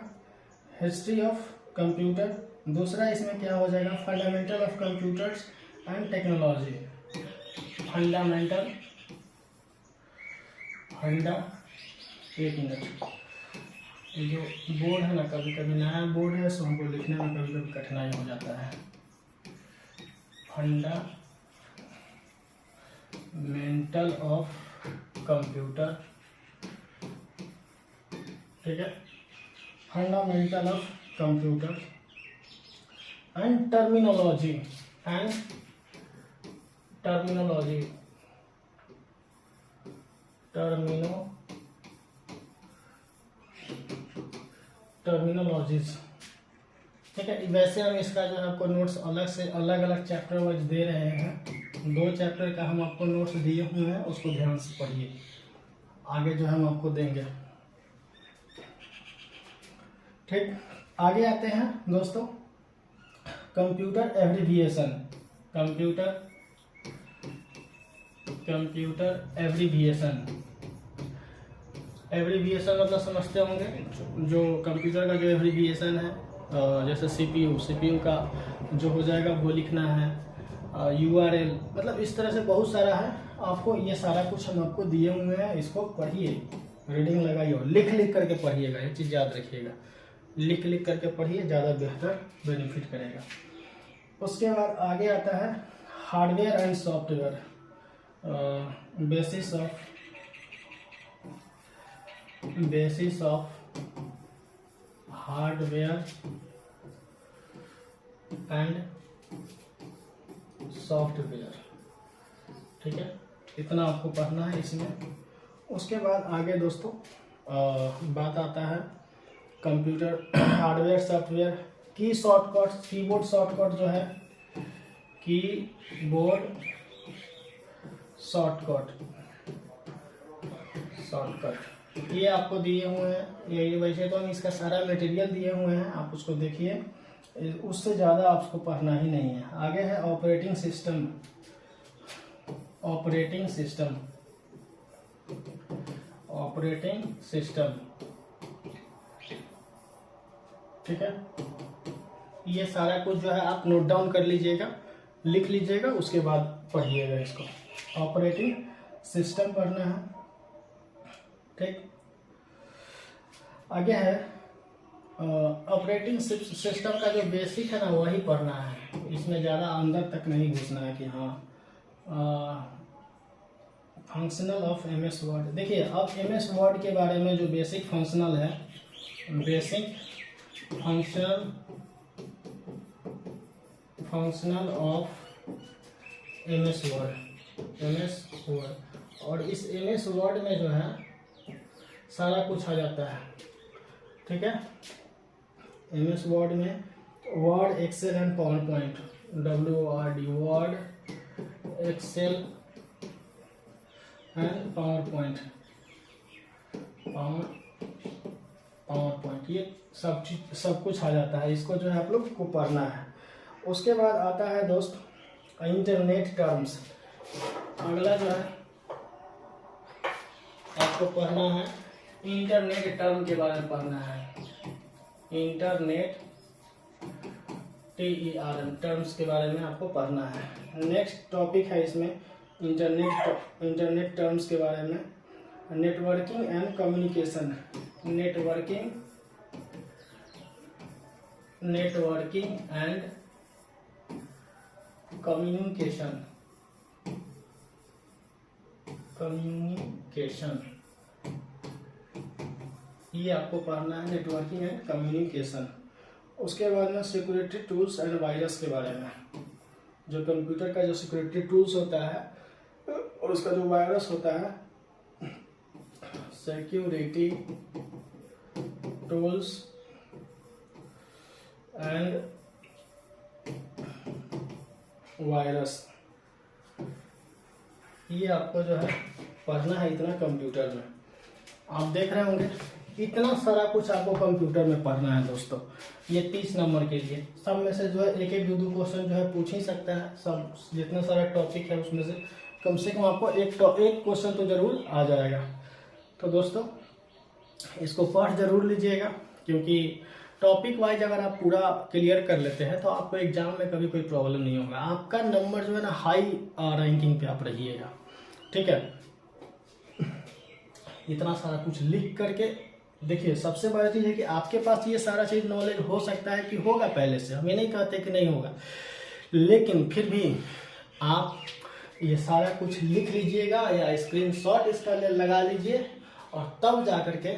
हिस्ट्री ऑफ कंप्यूटर। दूसरा इसमें क्या हो जाएगा, fundamental of computers and technology. Fundamental एक मिनट, ये जो बोर्ड है ना, कभी कभी नया बोर्ड है सो हमको लिखने में कभी कभी कठिनाई हो जाता है। फंडामेंटल ऑफ कंप्यूटर, ठीक है, fundamental of computer and terminology terminologies, ठीक है। वैसे हम इसका जो है आपको नोट्स अलग से अलग अलग चैप्टर वाइज दे रहे हैं। 2 चैप्टर का हम आपको नोट्स दिए हुए हैं, उसको ध्यान से पढ़िए, आगे जो हम आपको देंगे, ठीक। आगे आते हैं दोस्तों, कंप्यूटर एब्रीविएशन। कंप्यूटर एब्रीविएशन मतलब समझते होंगे, जो कंप्यूटर का जो एब्रीविएशन है, जैसे सीपीयू का जो हो जाएगा वो लिखना है, URL, मतलब इस तरह से बहुत सारा है। आपको ये सारा कुछ हम आपको दिए हुए हैं, इसको पढ़िए, रीडिंग लगाइए और लिख करके पढ़िएगा, ये चीज़ याद रखिएगा, लिख करके पढ़िए, ज़्यादा बेहतर बेनिफिट करेगा। उसके बाद आगे आता है hardware and software, basis of hardware and software, ठीक है, इतना आपको पढ़ना है इसमें। उसके बाद आगे दोस्तों बात आता है कंप्यूटर हार्डवेयर सॉफ्टवेयर की शॉर्टकट, कीबोर्ड शॉर्टकट जो है, कीबोर्ड शॉर्टकट ये आपको दिए हुए हैं। ये वैसे तो हम इसका सारा मटेरियल दिए हुए हैं, आप उसको देखिए, उससे ज़्यादा आपको पढ़ना ही नहीं है। आगे है ऑपरेटिंग सिस्टम, ठीक है। ये सारा कुछ जो है आप नोट डाउन कर लीजिएगा, लिख लीजिएगा, उसके बाद पढ़िएगा इसको। ऑपरेटिंग सिस्टम पढ़ना है, ठीक। आगे है ऑपरेटिंग सिस्टम का जो बेसिक है ना, वही पढ़ना है, इसमें ज़्यादा अंदर तक नहीं घुसना है कि हाँ। फंक्शनल ऑफ MS वर्ड, देखिए अब MS वर्ड के बारे में जो बेसिक फंक्शनल है, basic functional of MS word, और इस MS वर्ड में जो है सारा कुछ आ जाता है, ठीक है। MS वर्ड में Word, Excel and PowerPoint, WORD, Word, Excel and PowerPoint, ये सब कुछ आ जाता है, इसको जो है आप लोग को पढ़ना है। उसके बाद आता है दोस्त इंटरनेट टर्म्स। अगला जो है आपको पढ़ना है इंटरनेट टर्म के बारे में पढ़ना है, इंटरनेट TERM टर्म्स के बारे में आपको पढ़ना है। नेक्स्ट टॉपिक है इसमें इंटरनेट टर्म्स के बारे में, networking and communication, networking and communication, ये आपको पढ़ना है, नेटवर्किंग एंड कम्युनिकेशन। उसके बाद में सिक्योरिटी टूल्स एंड वायरस के बारे में, जो कंप्यूटर का जो सिक्योरिटी टूल्स होता है और उसका जो वायरस होता है, सिक्योरिटी टूल्स एंड वायरस, ये आपको जो है पढ़ना है इतना कंप्यूटर में। आप देख रहे होंगे इतना सारा कुछ आपको कंप्यूटर में पढ़ना है दोस्तों। ये 30 नंबर के लिए सब में से जो है एक एक दो क्वेश्चन जो है पूछ ही सकता है। सब जितना सारा टॉपिक है उसमें से कम आपको एक क्वेश्चन तो जरूर आ जाएगा। तो दोस्तों इसको पढ़ जरूर लीजिएगा, क्योंकि टॉपिक वाइज अगर आप पूरा क्लियर कर लेते हैं तो आपको एग्जाम में कभी कोई प्रॉब्लम नहीं होगा। आपका नंबर जो है ना हाई रैंकिंग पे आप रहिएगा, ठीक है। इतना सारा कुछ लिख करके देखिए, सबसे बड़ी चीज़ है कि आपके पास ये सारा चीज़ नॉलेज हो सकता है कि होगा पहले से, हम ये नहीं कहते कि नहीं होगा, लेकिन फिर भी आप ये सारा कुछ लिख लीजिएगा या स्क्रीनशॉट इसका लगा लीजिए और तब जा करके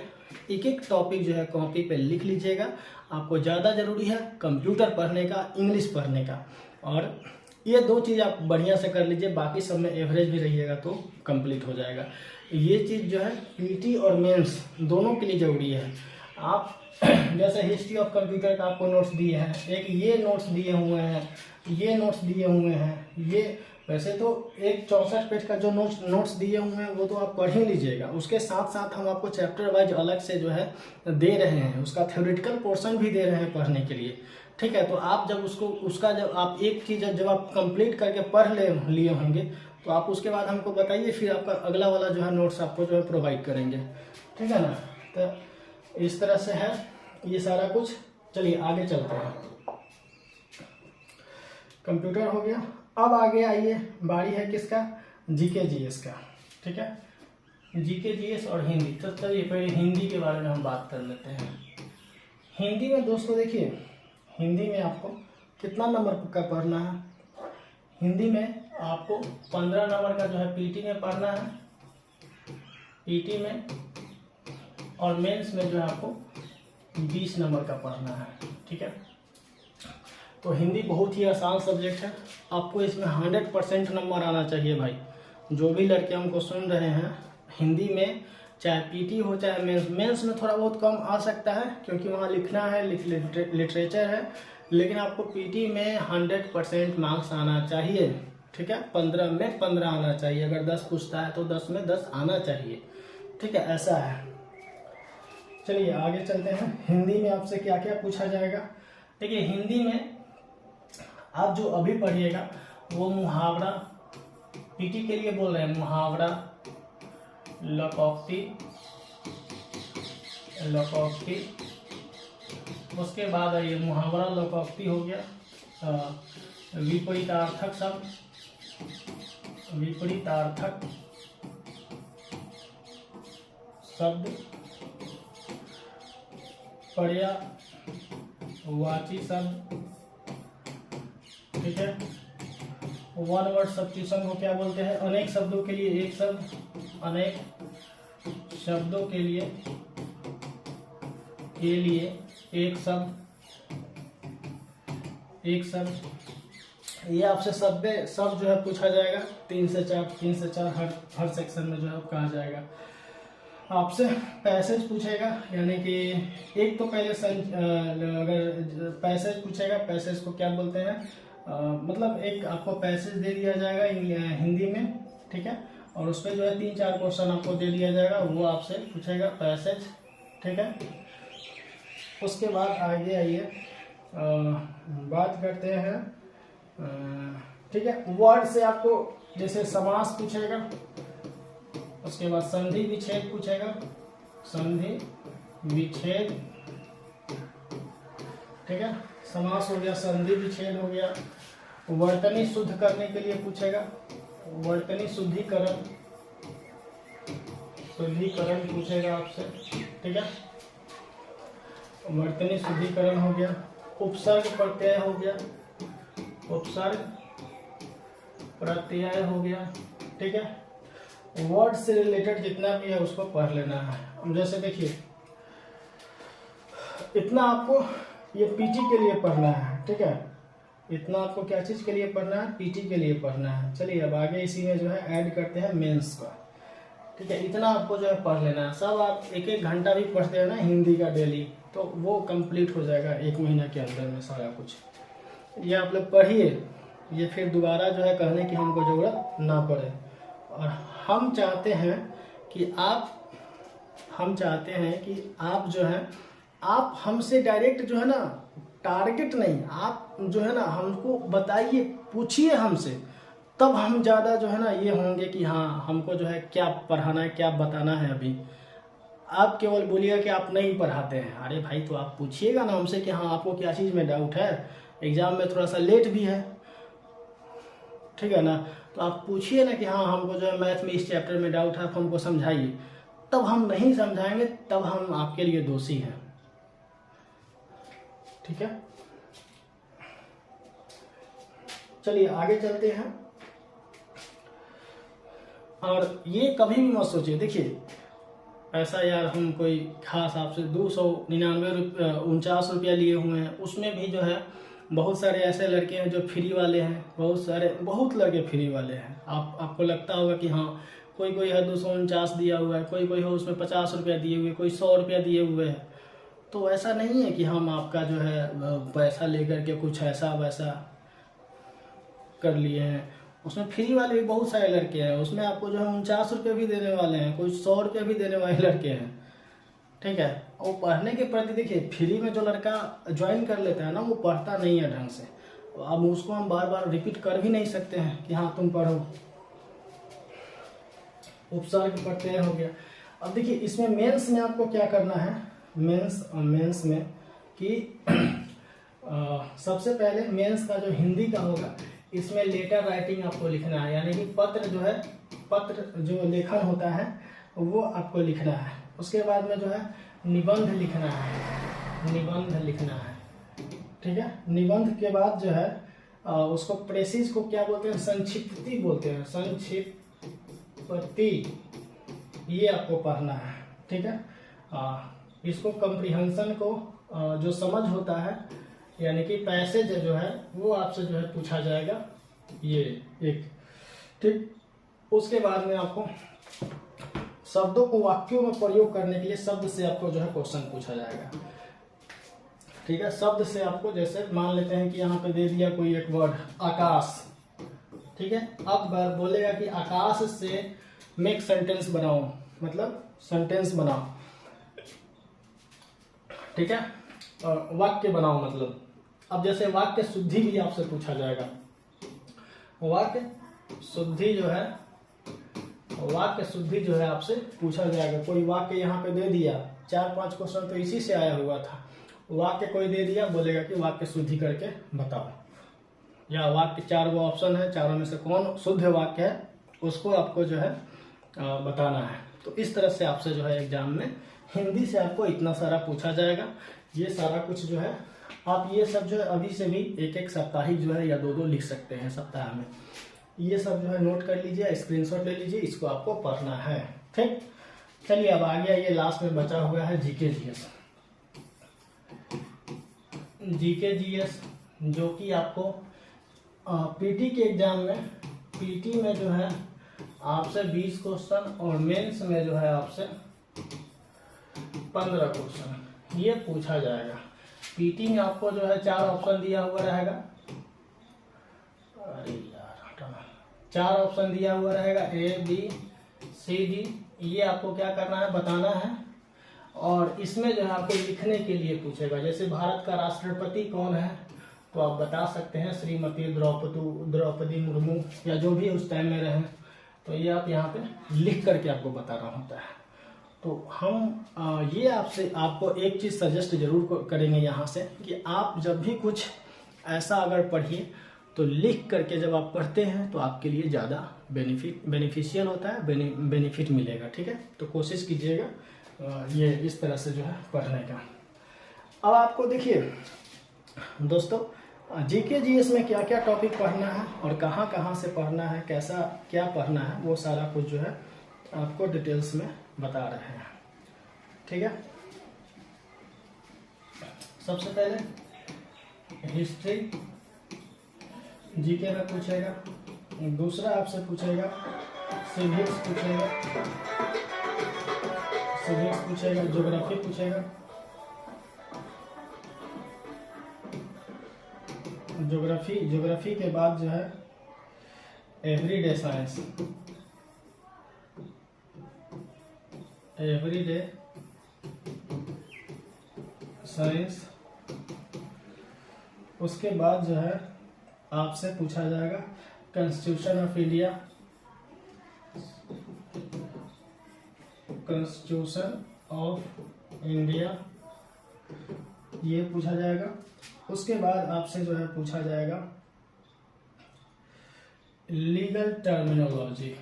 एक एक टॉपिक जो है कॉपी पे लिख लीजिएगा। आपको ज़्यादा ज़रूरी है कंप्यूटर पढ़ने का, इंग्लिश पढ़ने का, और ये दो चीज़ आप बढ़िया से कर लीजिए, बाकी सब में एवरेज भी रहिएगा तो कंप्लीट हो जाएगा। ये चीज़ जो है पीटी और मेंस दोनों के लिए ज़रूरी है। आप जैसे हिस्ट्री ऑफ कंप्यूटर का आपको नोट्स दिए हैं, एक ये नोट्स दिए हुए हैं, ये नोट्स दिए हुए हैं, ये वैसे तो एक 64 पेज का जो नोट्स दिए हुए हैं वो तो आप पढ़ ही लीजिएगा। उसके साथ साथ हम आपको चैप्टर वाइज अलग से जो है दे रहे हैं, उसका थ्योरेटिकल पोर्शन भी दे रहे हैं पढ़ने के लिए, ठीक है। तो आप जब जब आप एक चीज़ जब आप कंप्लीट करके पढ़ लिए होंगे तो आप उसके बाद हमको बताइए, फिर आपका अगला वाला जो है नोट्स आपको जो है प्रोवाइड करेंगे, ठीक है ना। तो इस तरह से है ये सारा कुछ। चलिए आगे चलते हैं। कंप्यूटर हो गया, अब आगे आइए, बारी है किसका, जीके जीएस का, ठीक है। जीके जीएस और हिंदी। तो चलिए पहले हिंदी के बारे में हम बात कर लेते हैं। हिंदी में दोस्तों देखिए, हिंदी में आपको कितना नंबर का पढ़ना है। हिंदी में आपको 15 नंबर का जो है पीटी में पढ़ना है, पीटी में, और मेंस में जो है आपको 20 नंबर का पढ़ना है, ठीक है। तो हिंदी बहुत ही आसान सब्जेक्ट है, आपको इसमें 100% नंबर आना चाहिए भाई। जो भी लड़के हमको सुन रहे हैं, हिंदी में चाहे पीटी हो चाहे मेंस में थोड़ा बहुत कम आ सकता है क्योंकि वहाँ लिखना है, लिटरेचर है, लेकिन आपको पीटी में 100% मार्क्स आना चाहिए, ठीक है। 15 में 15 आना चाहिए, अगर 10 पूछता है तो 10 में 10 आना चाहिए, ठीक है, ऐसा है। चलिए आगे चलते हैं। हिंदी में आपसे क्या क्या पूछा जाएगा। देखिए हिंदी में आप जो अभी पढ़िएगा वो मुहावरा, पीटी के लिए बोल रहे हैं, मुहावरा, लोकोक्ति, उसके बाद ये मुहावरा लोकोक्ति हो गया, विपरीतार्थक शब्द, विपरीतार्थक शब्द, पर्यायवाची शब्द, ठीक है। वन वर्ड सब्स्टिट्यूशन को क्या बोलते हैं, अनेक शब्दों के लिए एक शब्द, अनेक शब्दों के लिए एक शब्द, एक शब्द। ये आपसे सब जो है पूछा जाएगा, 3 से 4 हर सेक्शन में जो है कहा जाएगा। आपसे पैसेज पूछेगा, यानी कि एक तो पहले अगर पैसेज पूछेगा, पैसेज को क्या बोलते हैं, मतलब एक आपको पैसेज दे दिया जाएगा हिंदी में, ठीक है, और उस पर जो है 3-4 क्वेश्चन आपको दे दिया जाएगा, वो आपसे पूछेगा पैसेज, ठीक है। उसके बाद आगे आइए बात करते हैं, ठीक है, वर्ड से आपको जैसे समास पूछेगा, उसके बाद संधि विच्छेद पूछेगा, संधि विच्छेद, ठीक है, समास हो गया, संधि विच्छेद हो गया। वर्तनी शुद्ध करने के लिए पूछेगा, वर्तनी शुद्धिकरण पूछेगा आपसे, ठीक है, वर्तनी शुद्धिकरण हो गया। उपसर्ग प्रत्यय हो गया, उपसर्ग प्रत्यय हो गया, ठीक है। वर्ड से रिलेटेड जितना भी है उसको पढ़ लेना है। जैसे देखिए इतना आपको ये पीटी के लिए पढ़ना है, ठीक है, इतना आपको क्या चीज के लिए पढ़ना है, पीटी के लिए पढ़ना है। चलिए अब आगे इसी में जो है ऐड करते हैं मेंस का, ठीक है। इतना आपको जो है पढ़ लेना है, सब आप 1-1 घंटा भी पढ़ते हैं ना हिंदी का डेली, तो वो कंप्लीट हो जाएगा 1 महीना के अंदर में सारा कुछ। ये आप लोग पढ़िए, ये फिर दोबारा जो है कहने की हमको जरूरत ना पड़े। और हम चाहते हैं कि आप जो है आप हमसे डायरेक्ट जो है ना, टारगेट नहीं, आप जो है ना हमको बताइए, पूछिए हमसे, तब हम ज़्यादा जो है ना ये होंगे कि हाँ हमको जो है क्या पढ़ाना है, क्या बताना है। अभी आप केवल बोलिएगा कि आप नहीं पढ़ाते हैं। अरे भाई तो आप पूछिएगा ना हमसे कि हाँ आपको क्या चीज़ में डाउट है, एग्जाम में थोड़ा सा लेट भी है, ठीक है ना। तो आप पूछिए ना कि हाँ हमको जो है मैथ में इस चैप्टर में डाउट है, आप हमको समझाइए। तब हम नहीं समझाएंगे तब हम आपके लिए दोषी हैं, ठीक है। चलिए आगे चलते हैं। और ये कभी भी मत सोचिए, देखिए ऐसा यार हम कोई खास आपसे 299 लिए हुए हैं, उसमें भी जो है बहुत सारे ऐसे लड़के हैं जो फ्री वाले हैं, बहुत लड़के फ्री वाले हैं। आपको लगता होगा कि हाँ कोई है 249 दिया हुआ है, कोई है उसमें 50 रुपया दिए हुए, कोई 100 रुपया दिए हुए हैं। तो ऐसा नहीं है कि हम आपका जो है पैसा लेकर के कुछ ऐसा वैसा कर लिए हैं। उसमें फ्री वाले भी बहुत सारे लड़के हैं, उसमें आपको जो है 49 रुपये भी देने वाले हैं, कोई 100 रुपये भी देने वाले लड़के हैं, ठीक है। और पढ़ने के प्रति देखिए, फ्री में जो लड़का ज्वाइन कर लेता है ना वो पढ़ता नहीं है ढंग से। अब उसको हम बार बार रिपीट कर भी नहीं सकते हैं कि हाँ तुम पढ़ो, उपसर्ग पढ़ते हो गया। अब देखिए इसमें मेंस में आपको क्या करना है, मेंस में कि सबसे पहले मेंस का जो हिंदी का होगा, इसमें लेटर राइटिंग आपको लिखना है, यानी कि पत्र जो लेखन होता है वो आपको लिखना है। उसके बाद में जो है निबंध लिखना है, ठीक है। निबंध के बाद जो है उसको प्रेसिस को क्या बोलते हैं, संक्षिप्ति बोलते हैं, संक्षिप्ति, ये आपको पढ़ना है, ठीक है। इसको कंप्रीहेंशन को जो समझ होता है, यानी कि पैसेज जो है वो आपसे जो है पूछा जाएगा, ये एक, ठीक। उसके बाद में आपको शब्दों को वाक्यों में प्रयोग करने के लिए शब्द से आपको जो है क्वेश्चन पूछा जाएगा, ठीक है। शब्द से आपको, जैसे मान लेते हैं कि यहाँ पे दे दिया कोई एक वर्ड आकाश, ठीक है। अब बोलेगा कि आकाश से मेक सेंटेंस बनाओ, मतलब सेंटेंस बनाओ, ठीक है। और वाक्य बनाओ, मतलब अब जैसे वाक्य शुद्धि भी आपसे पूछा जाएगा। वाक्य शुद्धि जो है आपसे पूछा जाएगा। कोई वाक्य यहाँ पे दे दिया, 4-5 क्वेश्चन तो इसी से आया हुआ था। वाक्य कोई दे दिया, बोलेगा कि वाक्य शुद्धि करके बताओ, या वाक्य 4 वो ऑप्शन है, चारों में से कौन शुद्ध वाक्य है उसको आपको जो है बताना है। तो इस तरह से आपसे जो है एग्जाम में हिंदी से आपको इतना सारा पूछा जाएगा। ये सारा कुछ जो है आप ये सब जो है अभी से भी एक साप्ताहिक जो है या 2 लिख सकते हैं सप्ताह में। ये सब जो है नोट कर लीजिए, स्क्रीनशॉट ले लीजिए, इसको आपको पढ़ना है, ठीक। चलिए अब आ गया ये लास्ट में बचा हुआ है जीके जीएस, जो कि आपको पीटी के एग्जाम में, पीटी में जो है आपसे 20 क्वेश्चन और मेंस में जो है आपसे 15 क्वेश्चन ये पूछा जाएगा। पीटी में आपको जो है 4 ऑप्शन दिया हुआ रहेगा, अरे यार 4 ऑप्शन दिया हुआ रहेगा, ABCD। ये आपको क्या करना है, बताना है। और इसमें जो है आपको लिखने के लिए पूछेगा, जैसे भारत का राष्ट्रपति कौन है, तो आप बता सकते हैं श्रीमती द्रौपदी मुर्मू, या जो भी उस टाइम में रहे, तो ये आप यहाँ पे लिख करके आपको बताना होता है। तो हम ये आपको एक चीज़ सजेस्ट जरूर करेंगे यहाँ से, कि आप जब भी कुछ ऐसा अगर पढ़िए तो लिख करके जब आप पढ़ते हैं तो आपके लिए ज़्यादा बेनिफिशियल होता है, बेनिफिट मिलेगा, ठीक है। तो कोशिश कीजिएगा ये इस तरह से जो है पढ़ने का। अब आपको देखिए दोस्तों, जीके जीएस में क्या क्या टॉपिक पढ़ना है और कहाँ कहाँ से पढ़ना है, कैसा क्या पढ़ना है, वो सारा कुछ जो है आपको डिटेल्स में बता रहे हैं, ठीक है। सबसे पहले हिस्ट्री जीके में पूछेगा, दूसरा आपसे पूछेगा सिविक्स पूछेगा, ज्योग्राफी पूछेगा, ज्योग्राफी के बाद जो है एवरीडे साइंस। उसके बाद जो है आपसे पूछा जाएगा constitution of India of India ये पूछा जाएगा। उसके बाद आपसे जो है पूछा जाएगा लीगल टर्मिनोलॉजी,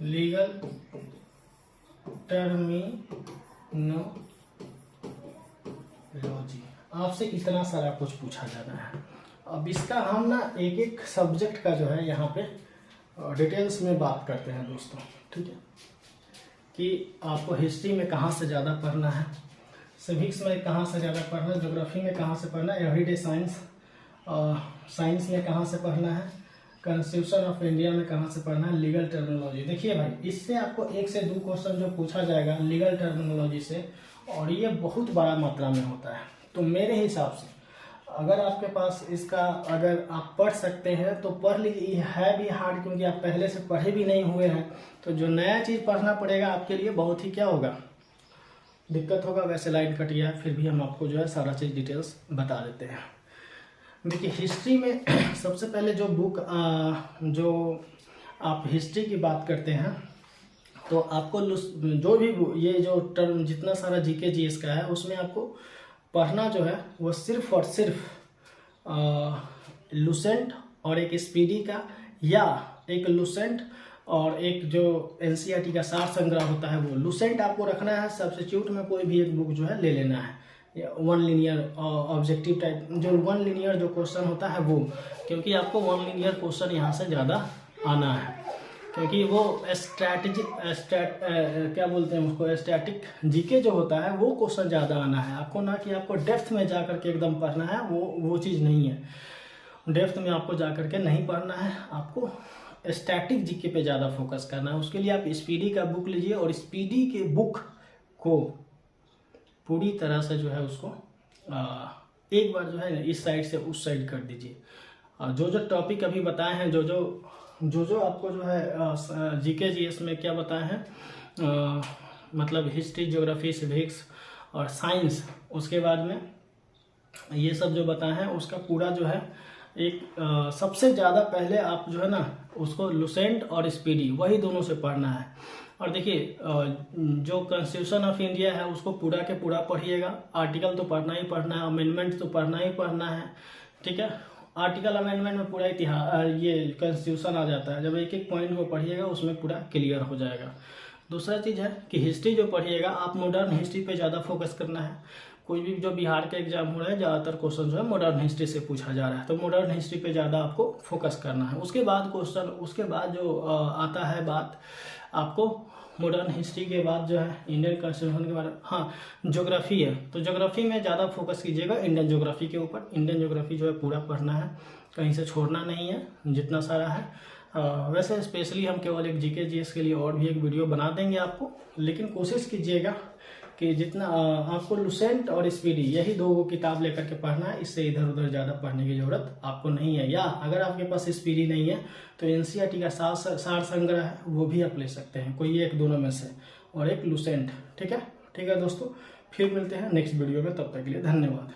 लीगल टर्मिनोलॉजी आपसे इतना सारा कुछ पूछा जाना है। अब इसका हम ना एक एक सब्जेक्ट का जो है यहाँ पे डिटेल्स में बात करते हैं दोस्तों, ठीक है, कि आपको हिस्ट्री में कहाँ से ज़्यादा पढ़ना है, सिविक्स में कहाँ से ज़्यादा पढ़ना है, ज्योग्राफी में कहाँ से पढ़ना है, एवरीडे साइंस साइंस में कहाँ से पढ़ना है, कॉन्स्टिट्यूशन ऑफ इंडिया में कहाँ से पढ़ना है, लीगल टर्मिनोलॉजी। देखिए भाई, इससे आपको 1 से 2 क्वेश्चन जो पूछा जाएगा लीगल टर्मिनोलॉजी से, और ये बहुत बड़ा मात्रा में होता है। तो मेरे हिसाब से अगर आपके पास इसका अगर आप पढ़ सकते हैं तो पढ़ लीजिए। है भी हार्ड क्योंकि आप पहले से पढ़े भी नहीं हुए हैं, तो जो नया चीज़ पढ़ना पड़ेगा आपके लिए बहुत ही क्या होगा, दिक्कत होगा। वैसे लाइन कट गया, फिर भी हम आपको जो है सारा चीज़ डिटेल्स बता देते हैं। देखिए हिस्ट्री में सबसे पहले जो बुक जो आप हिस्ट्री की बात करते हैं तो आपको जो भी ये जो टर्म जितना सारा जीके जीएस का है उसमें आपको पढ़ना जो है वो सिर्फ और सिर्फ लुसेंट और एक स्पीडी का, या एक लुसेंट और एक जो एनसीईआरटी का सार संग्रह होता है वो लुसेंट आपको रखना है। सब्स्टिट्यूट में कोई भी एक बुक जो है ले लेना है, वन लिनियर ऑब्जेक्टिव टाइप जो वन लिनियर जो क्वेश्चन होता है वो, क्योंकि आपको वन लिनियर क्वेश्चन यहाँ से ज़्यादा आना है, क्योंकि वो क्या बोलते हैं उसको, स्टैटिक जीके जो होता है वो क्वेश्चन ज़्यादा आना है आपको, ना कि आपको डेप्थ में जा करके एकदम पढ़ना है। वो चीज़ नहीं है, डेप्थ में आपको जा करके नहीं पढ़ना है, आपको स्टैटिक जीके पे ज़्यादा फोकस करना है। उसके लिए आप स्पीडी का बुक लीजिए और स्पीडी के बुक को पूरी तरह से जो है उसको एक बार जो है ना इस साइड से उस साइड कर दीजिए। जो जो टॉपिक अभी बताए हैं, जो जो आपको जो है जीके जीएस में क्या बताए हैं, मतलब हिस्ट्री, ज्योग्राफी, सिविक्स और साइंस, उसके बाद में ये सब जो बताए हैं उसका पूरा जो है एक सबसे ज़्यादा पहले आप जो है ना उसको लुसेंट और स्पीडी वही दोनों से पढ़ना है। और देखिए जो कॉन्स्टिट्यूशन ऑफ इंडिया है उसको पूरा के पूरा पढ़िएगा, आर्टिकल तो पढ़ना ही पढ़ना है, अमेंडमेंट तो पढ़ना ही पढ़ना है, ठीक है। आर्टिकल अमेंडमेंट में पूरा इतिहास ये कॉन्स्टिट्यूशन आ जाता है, जब एक एक पॉइंट को पढ़िएगा उसमें पूरा क्लियर हो जाएगा। दूसरा चीज़ है कि हिस्ट्री जो पढ़िएगा आप मॉडर्न हिस्ट्री पे ज़्यादा फोकस करना है। कोई भी जो बिहार के एग्जाम हो रहा है ज़्यादातर क्वेश्चन जो है मॉडर्न हिस्ट्री से पूछा जा रहा है, तो मॉडर्न हिस्ट्री पे ज़्यादा आपको फोकस करना है। उसके बाद क्वेश्चन, उसके बाद जो आता है बात आपको मॉडर्न हिस्ट्री के बाद जो है इंडियन कॉन्स्टिट्यूशन के बारे में, हाँ ज्योग्राफी है तो ज्योग्राफी में ज़्यादा फोकस कीजिएगा इंडियन ज्योग्राफी के ऊपर। इंडियन ज्योग्राफी जो है पूरा पढ़ना है, कहीं से छोड़ना नहीं है जितना सारा है। वैसे स्पेशली हम केवल एक जीके जीएस के लिए और भी एक वीडियो बना देंगे आपको, लेकिन कोशिश कीजिएगा कि जितना आपको लुसेंट और स्पीडी यही 2 किताब लेकर के पढ़ना है, इससे इधर उधर ज़्यादा पढ़ने की ज़रूरत आपको नहीं है। या अगर आपके पास स्पीडी नहीं है तो एनसीईआरटी का सार संग्रह है वो भी आप ले सकते हैं, कोई एक दोनों में से, और एक लुसेंट, ठीक है। ठीक है दोस्तों, फिर मिलते हैं नेक्स्ट वीडियो में, तब तक के लिए धन्यवाद।